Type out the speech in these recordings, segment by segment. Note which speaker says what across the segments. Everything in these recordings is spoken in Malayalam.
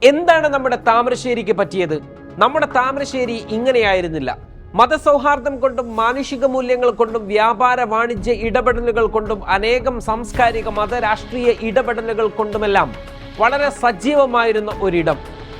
Speaker 1: എന്താണ് നമ്മുടെ താമരശ്ശേരിക്ക് പറ്റിയത്? നമ്മുടെ താമരശ്ശേരി ഇങ്ങനെയായിരുന്നില്ല. മതസൗഹാർദ്ദം കൊണ്ടും മാനുഷിക മൂല്യങ്ങൾ കൊണ്ടും വ്യാപാര വാണിജ്യ ഇടപെടലുകൾ കൊണ്ടും അനേകം സാംസ്കാരിക മത രാഷ്ട്രീയ ഇടപെടലുകൾ കൊണ്ടുമെല്ലാം വളരെ സജീവമായിരുന്ന ഒരിടം.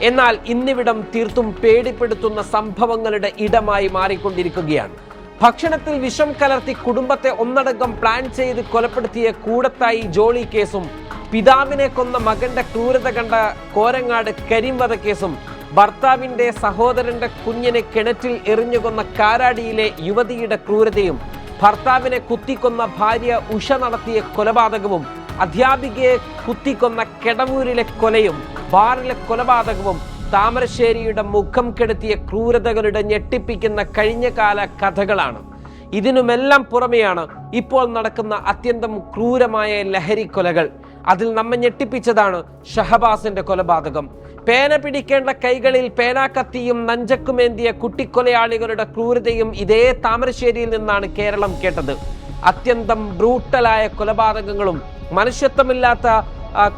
Speaker 1: എന്നാൽ ഇന്നിവിടം തീർത്തും പേടിപ്പെടുത്തുന്ന സംഭവങ്ങളുടെ ഇടമായി മാറിക്കൊണ്ടിരിക്കുകയാണ്. ഭക്ഷണത്തിൽ വിഷം കലർത്തി കുടുംബത്തെ ഒന്നടങ്കം പ്ലാൻ ചെയ്ത് കൊലപ്പെടുത്തിയ കൂടത്തായി ജോളി കേസും, പിതാവിനെ കൊന്ന മകന്റെ ക്രൂരത കണ്ട കോരങ്ങാട് കരീം വധക്കേസും, ഭർത്താവിന്റെ സഹോദരന്റെ കുഞ്ഞിനെ കിണറ്റിൽ എറിഞ്ഞുകൊന്ന കാരാടിയിലെ യുവതിയുടെ ക്രൂരതയും, ഭർത്താവിനെ കുത്തിക്കൊന്ന ഭാര്യ ഉഷ നടത്തിയ കൊലപാതകവും, അധ്യാപികയെ കുത്തിക്കൊന്ന കെടവൂരിലെ കൊലയും, ബാറിലെ കൊലപാതകവും താമരശ്ശേരിയുടെ മുഖം കെടുത്തിയ ക്രൂരതകളുടെ ഞെട്ടിപ്പിക്കുന്ന കഴിഞ്ഞകാല കഥകളാണ്. ഇതിനുമെല്ലാം പുറമെയാണ് ഇപ്പോൾ നടക്കുന്ന അത്യന്തം ക്രൂരമായ ലഹരി കൊലകൾ. അതിൽ നമ്മെ ഞെട്ടിപ്പിച്ചതാണ് ഷഹബാസിന്റെ കൊലപാതകം. പേന പിടിക്കേണ്ട കൈകളിൽ പേനാക്കത്തിയും നഞ്ചക്കുമേന്തിയ കുട്ടിക്കൊലയാളികളുടെ ക്രൂരതയും ഇതേ താമരശ്ശേരിയിൽ നിന്നാണ് കേരളം കേട്ടത്. അത്യന്തം ബ്രൂട്ടലായ കൊലപാതകങ്ങളും മനുഷ്യത്വമില്ലാത്ത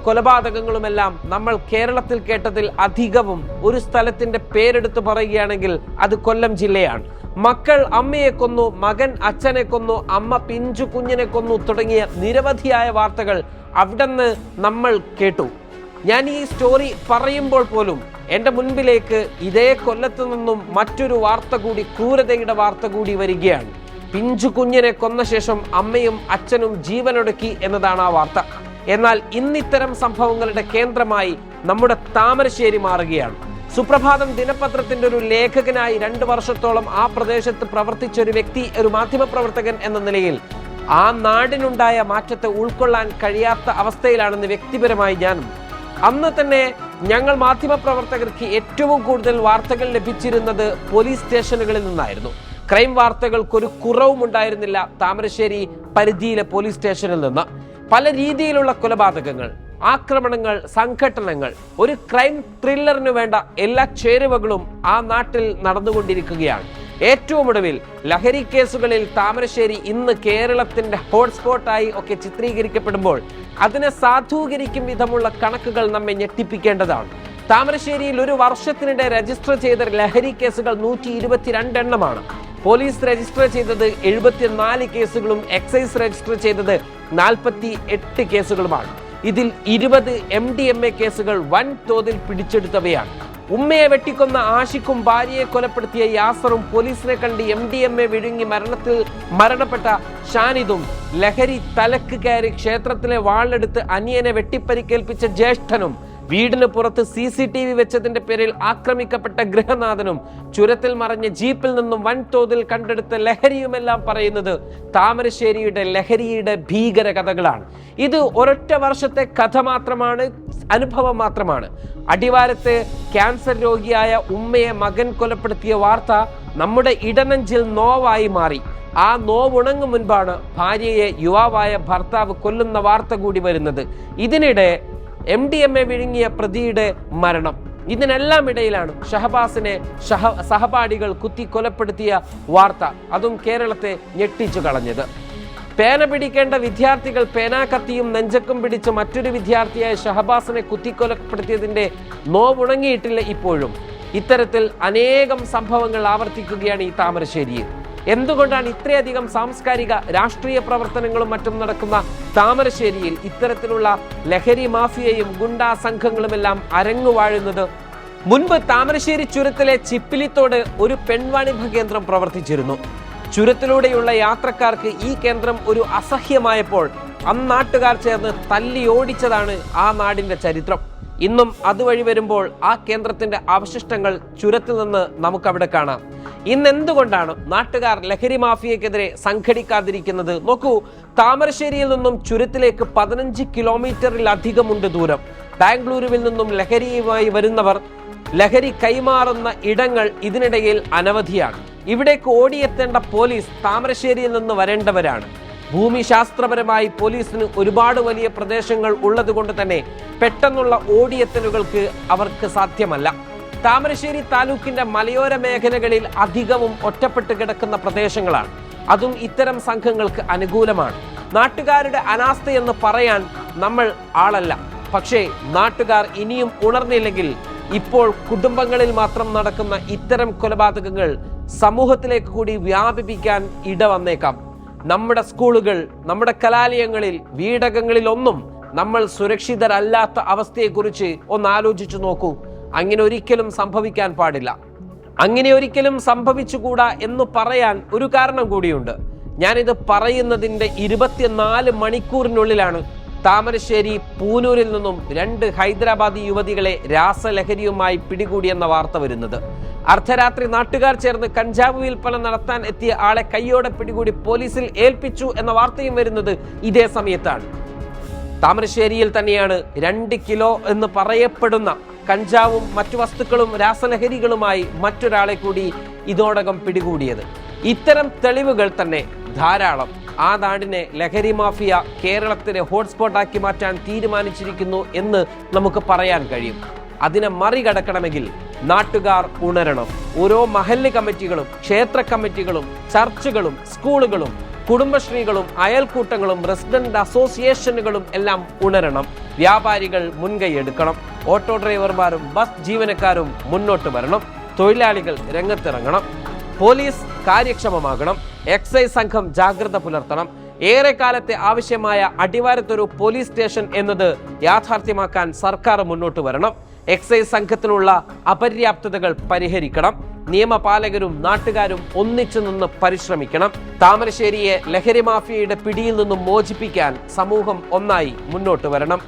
Speaker 1: കൊലപാതകങ്ങളുമെല്ലാം നമ്മൾ കേരളത്തിൽ കേട്ടതിൽ അധികവും ഒരു സ്ഥലത്തിന്റെ പേരെടുത്ത് പറയുകയാണെങ്കിൽ അത് കൊല്ലം ജില്ലയാണ്. മക്കൾ അമ്മയെ കൊന്നു, മകൻ അച്ഛനെ കൊന്നു, അമ്മ പിഞ്ചു കുഞ്ഞിനെ കൊന്നു തുടങ്ങിയ നിരവധിയായ വാർത്തകൾ അവിടുന്ന് നമ്മൾ കേട്ടു. ഞാൻ ഈ സ്റ്റോറി പറയുമ്പോൾ പോലും എൻ്റെ മുൻപിലേക്ക് ഇതേ കൊല്ലത്തു നിന്നും മറ്റൊരു വാർത്ത കൂടി, ക്രൂരതയുടെ വാർത്ത കൂടി വരികയാണ്. പിഞ്ചു കുഞ്ഞിനെ കൊന്ന ശേഷം അമ്മയും അച്ഛനും ജീവനൊടുക്കി എന്നതാണ് ആ വാർത്ത. എന്നാൽ ഇന്നിത്തരം സംഭവങ്ങളുടെ കേന്ദ്രമായി നമ്മുടെ താമരശ്ശേരി മാറുകയാണ്. സുപ്രഭാതം ദിനപത്രത്തിന്റെ ഒരു ലേഖകനായി 2 വർഷത്തോളം ആ പ്രദേശത്ത് പ്രവർത്തിച്ച ഒരു വ്യക്തി, ഒരു മാധ്യമപ്രവർത്തകൻ എന്ന നിലയിൽ ആ നാടിനുണ്ടായ മാറ്റത്തെ ഉൾക്കൊള്ളാൻ കഴിയാത്ത അവസ്ഥയിലാണെന്ന് വ്യക്തിപരമായി ഞാനും. അന്ന് തന്നെ ഞങ്ങൾ മാധ്യമപ്രവർത്തകർക്ക് ഏറ്റവും കൂടുതൽ വാർത്തകൾ ലഭിച്ചിരുന്നത് പോലീസ് സ്റ്റേഷനുകളിൽ നിന്നായിരുന്നു. ക്രൈം വാർത്തകൾക്കൊരു കുറവും ഉണ്ടായിരുന്നില്ല താമരശ്ശേരി പരിധിയിലെ പോലീസ് സ്റ്റേഷനിൽ നിന്ന്. പല രീതിയിലുള്ള കൊലപാതകങ്ങൾ, ആക്രമണങ്ങൾ, സംഘട്ടനങ്ങൾ, ഒരു ക്രൈം ത്രില്ലറിന് വേണ്ട എല്ലാ ചേരുവകളും ആ നാട്ടിൽ നടന്നുകൊണ്ടിരിക്കുകയാണ്. ഏറ്റവും ഒടുവിൽ ലഹരി കേസുകളിൽ താമരശ്ശേരി ഇന്ന് കേരളത്തിന്റെ ഹോട്ട്സ്പോട്ടായി ഒക്കെ ചിത്രീകരിക്കപ്പെടുമ്പോൾ അതിനെ സാധൂകരിക്കും വിധമുള്ള കണക്കുകൾ നമ്മെ ഞെട്ടിപ്പിക്കേണ്ടതാണ്. താമരശ്ശേരിയിൽ ഒരു വർഷത്തിനിടെ രജിസ്റ്റർ ചെയ്ത ലഹരി കേസുകൾ 122 എണ്ണമാണ്. പോലീസ് രജിസ്റ്റർ ചെയ്തത് 74 കേസുകളും എക്സൈസ് രജിസ്റ്റർ ചെയ്തത് 48 കേസുകളുമാണ്. ഇതിൽ 20 MDMA കേസുകൾ വൻ തോതിൽ പിടിച്ചെടുത്തവയാണ്. ഉമ്മയെ വെട്ടിക്കൊന്ന ആഷിഖും ഭാര്യയെ കൊലപ്പെടുത്തിയ യാസറും പോലീസിനെ കണ്ട് MDMA വിഴുങ്ങി മരണപ്പെട്ട ഷാനിദും, ലഹരി തലക്ക് കയറി ക്ഷേത്രത്തിലെ വാളെടുത്ത് അനിയനെ വെട്ടിപ്പരിക്കേൽപ്പിച്ച ജ്യേഷ്ഠനും, വീടിന് പുറത്ത് CCTV വെച്ചതിന്റെ പേരിൽ ആക്രമിക്കപ്പെട്ട ഗൃഹനാഥനും, ചുരത്തിൽ മറഞ്ഞ ജീപ്പിൽ നിന്നും വൻതോതിൽ കണ്ടെടുത്ത ലഹരിയുമെല്ലാം പറയുന്നത് താമരശ്ശേരിയുടെ ലഹരിയുടെ ഭീകര കഥകളാണ്. ഇത് ഒരൊറ്റ വർഷത്തെ കഥ മാത്രമാണ്, അനുഭവം മാത്രമാണ്. അടിവാരത്തെ ക്യാൻസർ രോഗിയായ ഉമ്മയെ മകൻ കൊലപ്പെടുത്തിയ വാർത്ത നമ്മുടെ ഇടനെഞ്ചിൽ നോവായി മാറി. ആ നോവുണങ്ങും മുൻപാണ് ഭാര്യയെ യുവാവായ ഭർത്താവ് കൊല്ലുന്ന വാർത്ത കൂടി വരുന്നത്. ഇതിനിടെ MDMA വിഴുങ്ങിയ പ്രതിയുടെ മരണം. ഇതിനെല്ലാം ഇടയിലാണ് ഷഹബാസിനെ സഹപാഠികൾ കുത്തി കൊലപ്പെടുത്തിയ വാർത്ത, അതും കേരളത്തെ ഞെട്ടിച്ചു കളഞ്ഞത്. പേന പിടിക്കേണ്ട വിദ്യാർത്ഥികൾ പേനാക്കത്തിയും നെഞ്ചക്കും പിടിച്ച് മറ്റൊരു വിദ്യാർത്ഥിയായ ഷഹബാസിനെ കുത്തിക്കൊലപ്പെടുത്തിയതിന്റെ നോവുണങ്ങിയിട്ടില്ല ഇപ്പോഴും. ഇത്തരത്തിൽ അനേകം സംഭവങ്ങൾ ആവർത്തിക്കുകയാണ് ഈ താമരശ്ശേരിയിൽ. എന്തുകൊണ്ടാണ് ഇത്രയധികം സാംസ്കാരിക രാഷ്ട്രീയ പ്രവർത്തനങ്ങളും മറ്റും നടക്കുന്ന താമരശ്ശേരിയിൽ ഇത്തരത്തിലുള്ള ലഹരി മാഫിയയും ഗുണ്ടാ സംഘങ്ങളുമെല്ലാം അരങ്ങുവാഴുന്നത്? മുൻപ് താമരശ്ശേരി ചുരത്തിലെ ചിപ്പിലിത്തോട് ഒരു പെൺവാണിഭ കേന്ദ്രം പ്രവർത്തിച്ചിരുന്നു. ചുരത്തിലൂടെയുള്ള യാത്രക്കാർക്ക് ഈ കേന്ദ്രം ഒരു അസഹ്യമായപ്പോൾ അന്നാട്ടുകാർ ചേർന്ന് തല്ലി ഓടിച്ചതാണ് ആ നാടിന്റെ ചരിത്രം. ഇന്നും അതുവഴി വരുമ്പോൾ ആ കേന്ദ്രത്തിന്റെ അവശിഷ്ടങ്ങൾ ചുരത്തിൽ നിന്ന് നമുക്കവിടെ കാണാം. ഇന്നെന്തുകൊണ്ടാണ് നാട്ടുകാർ ലഹരി മാഫിയക്കെതിരെ സംഘടിക്കാതിരിക്കുന്നത്? നോക്കൂ, താമരശ്ശേരിയിൽ നിന്നും ചുരത്തിലേക്ക് 15 കിലോമീറ്ററിലധികമുണ്ട് ദൂരം. ബാംഗ്ലൂരുവിൽ നിന്നും ലഹരിയുമായി വരുന്നവർ, ലഹരി കൈമാറുന്ന ഇടങ്ങൾ ഇതിനിടയിൽ അനവധിയാണ്. ഇവിടേക്ക് ഓടിയെത്തേണ്ട പോലീസ് താമരശ്ശേരിയിൽ നിന്ന് വരേണ്ടവരാണ്. ഭൂമിശാസ്ത്രപരമായി പോലീസിന് ഒരുപാട് വലിയ പ്രദേശങ്ങൾ ഉള്ളത് കൊണ്ട് തന്നെ പെട്ടെന്നുള്ള ഓടിയെത്തലുകൾക്ക് അവർക്ക് സാധ്യമല്ല. താമരശ്ശേരി താലൂക്കിന്റെ മലയോര മേഖലകളിൽ അധികവും ഒറ്റപ്പെട്ട് കിടക്കുന്ന പ്രദേശങ്ങളാണ്. അതും ഇത്തരം സംഘങ്ങൾക്ക് അനുകൂലമാണ്. നാട്ടുകാരുടെ അനാസ്ഥയെന്ന് പറയാൻ നമ്മൾ ആളല്ല. പക്ഷേ നാട്ടുകാർ ഇനിയും ഉണർന്നില്ലെങ്കിൽ ഇപ്പോൾ കുടുംബങ്ങളിൽ മാത്രം നടക്കുന്ന ഇത്തരം കൊലപാതകങ്ങൾ സമൂഹത്തിലേക്ക് കൂടി വ്യാപിപ്പിക്കാൻ ഇടവന്നേക്കാം. നമ്മുടെ സ്കൂളുകൾ, നമ്മുടെ കലാലയങ്ങളിൽ, വീടകങ്ങളിലൊന്നും നമ്മൾ സുരക്ഷിതരല്ലാത്ത അവസ്ഥയെക്കുറിച്ച് ഒന്ന് ആലോചിച്ചു നോക്കൂ. അങ്ങനെ ഒരിക്കലും സംഭവിക്കാൻ പാടില്ല. അങ്ങനെ ഒരിക്കലും സംഭവിച്ചുകൂടാ എന്ന് പറയാൻ ഒരു കാരണം കൂടിയുണ്ട്. ഞാനിത് പറയുന്നതിൻ്റെ 24 മണിക്കൂറിനുള്ളിലാണ് താമരശ്ശേരി പൂനൂരിൽ നിന്നും 2 ഹൈദരാബാദി യുവതികളെ രാസലഹരിയുമായി പിടികൂടിയെന്ന വാർത്ത വരുന്നത്. അർദ്ധരാത്രി നാട്ടുകാർ ചേർന്ന് കഞ്ചാവ് വിൽപ്പന നടത്താൻ എത്തിയ ആളെ കയ്യോടെ പിടികൂടി പോലീസിൽ ഏൽപ്പിച്ചു എന്ന വാർത്തയും വരുന്നത് ഇതേ സമയത്താണ്. താമരശ്ശേരിയിൽ തന്നെയാണ് 2 കിലോ എന്ന് പറയപ്പെടുന്ന കഞ്ചാവും മറ്റു വസ്തുക്കളും രാസലഹരികളുമായി മറ്റൊരാളെ കൂടി ഇതോടകം പിടികൂടിയത്. ഇത്തരം തെളിവുകൾ തന്നെ ധാരാളം. ആ നാടിനെ ലഹരി മാഫിയ കേരളത്തിലെ ഹോട്ട്സ്പോട്ടാക്കി മാറ്റാൻ തീരുമാനിച്ചിരിക്കുന്നു എന്ന് നമുക്ക് പറയാൻ കഴിയും. അതിനെ മറികടക്കണമെങ്കിൽ നാട്ടുകാർ ഉണരണം. ഓരോ മഹല്ല് കമ്മിറ്റികളും, ക്ഷേത്ര കമ്മിറ്റികളും, ചർച്ചുകളും, സ്കൂളുകളും, കുടുംബശ്രീകളും, അയൽക്കൂട്ടങ്ങളും, റെസിഡന്റ് അസോസിയേഷനുകളും എല്ലാം ഉണരണം. വ്യാപാരികൾ മുൻകൈയെടുക്കണം. ഓട്ടോ ഡ്രൈവർമാരും ബസ് ജീവനക്കാരും മുന്നോട്ട് വരണം. തൊഴിലാളികൾ രംഗത്തിറങ്ങണം. പോലീസ് കാര്യക്ഷമമാകണം. എക്സൈസ് സംഘം ജാഗ്രത പുലർത്തണം. ഏറെക്കാലത്തെ ആവശ്യമായ അടിവാരത്തൊരു പോലീസ് സ്റ്റേഷൻ എന്നത് യാഥാർത്ഥ്യമാക്കാൻ സർക്കാർ മുന്നോട്ട് വരണം. എക്സൈസ് സംഘത്തിനുള്ള അപര്യാപ്തതകൾ പരിഹരിക്കണം. നിയമപാലകരും നാട്ടുകാരും ഒന്നിച്ചു നിന്ന് പരിശ്രമിക്കണം. താമരശ്ശേരിയെ ലഹരി മാഫിയയുടെ പിടിയിൽ നിന്നും മോചിപ്പിക്കാൻ സമൂഹം ഒന്നായി മുന്നോട്ട് വരണം.